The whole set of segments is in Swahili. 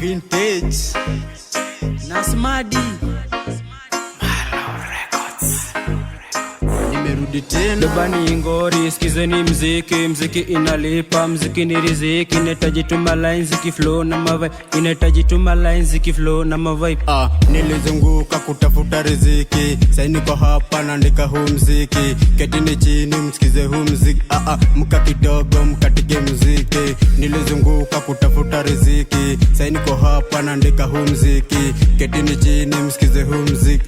Vintage na Smadi nimerudi tena. Dobani ngori, skizeni mziki inalipa, mziki ni riziki. Inahitaji tuma lines zikiflow na mavibe, inahitaji tuma lines zikiflow na mavibe. Nilizunguka kutafuta riziki, sasa niko hapa naandika huu mziki. Ketini chini msikize huu mziki, mka kidogo mkatike mziki. Nilizunguka kutafuta riziki, sasa niko hapa naandika huu mziki. Ketini chini msikize huu mziki,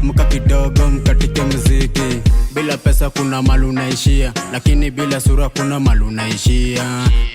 mka kidogo mkatike mziki. Bila pesa kuna malu naishia, lakini bila sura kuna malu naishia.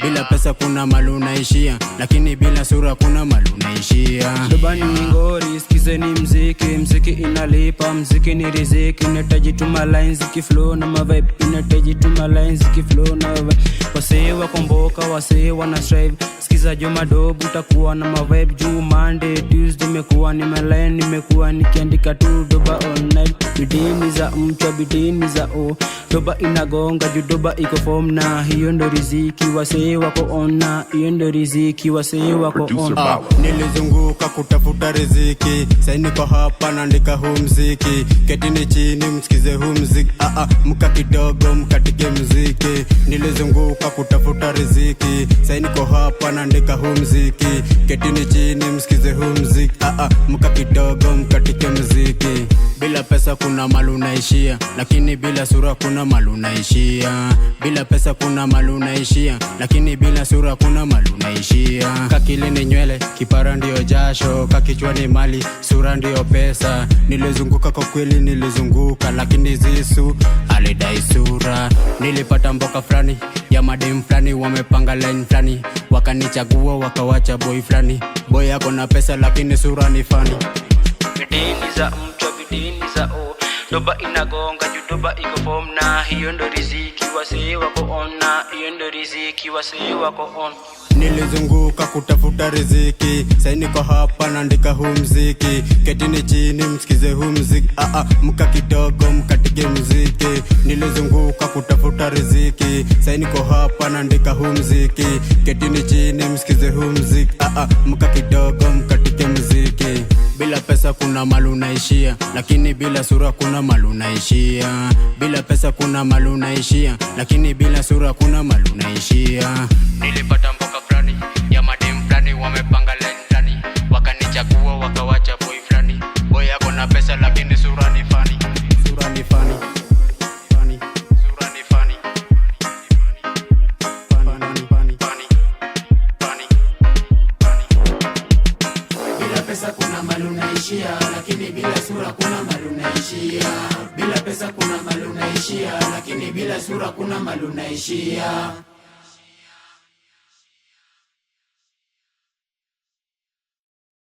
Bila pesa kuna malu naishia, lakini bila sura kuna malu naishia. Dobani ngori, skizeni mziki inalipa, mziki ni riziki. Inahitaji tuma lines zikiflow na mavibe, inahitaji tuma lines zikiflow na mavibe. Wasee wakomboka, wasee wana strive, skiza joma dobu utakuwa na mavibe. Juu Monday, Tuesday nimekuwa ni maline, nimekuwa nikiandika tu doba all night. Bidini za mchwa, bidini za doba inagonga juu doba iko form, na hiyo ndo riziki wasee wako ona, hiyo ndo riziki wasee wako ona. Nilizunguka kutafuta riziki, sasa niko hapa naandika huu mziki. Ketini chini msikize huu mziki, mka kidogo mkatike mziki. Nilizunguka kutafuta riziki, sasa niko hapa naandika huu mziki. Ketini chini msikize huu mziki, mka kidogo mkatike mziki. Bila pesa kuna malu naishia, lakini bila sura kuna malu naishia. Bila pesa kuna malu naishia, lakini bila sura kuna malu naishia. Kakili ni nywele, kipara ndio jasho, kakichwani mali, sura ndio pesa. Nilizunguka kwa kweli nilizunguka, lakini zisu alidai sura. Nilipata mboka flani ya madem flani, wamepanga line flani, wakanichagua wakawacha boy flani. Boy yako na pesa lakini sura ni fani. Bidini za mchwa, bidini za doba inagonga juu doba iko form, na hiyo ndo riziki wasee wako ona, hiyo ndo riziki wasee wako on. Nilizunguka kutafuta riziki, sasa niko hapa naandika huu mziki. Ketini chini msikize huu mziki, mka kidogo mkatike mziki. Nilizunguka kutafuta riziki, sasa niko hapa naandika huu mziki. Ketini chini msikize huu mziki, mka kidogo mkatike mziki. Bila pesa kuna malu naishia, lakini bila sura kuna malu naishia. Bila pesa kuna malu naishia, lakini bila sura kuna malu naishia. Nilipata mboka flani ya madem flani, wamepanga line flani, wakanichagua wakawacha boy flani. Boy yako na pesa lakini sura ni fani. Sura ni fani. Fani. Sura ni fani. Fani. Fani. Fani. Fani. Bila pesa kuna malu naishia, lakini bila sura kuna malu naishia. Bila pesa kuna malu naishia, lakini bila sura kuna malu naishia.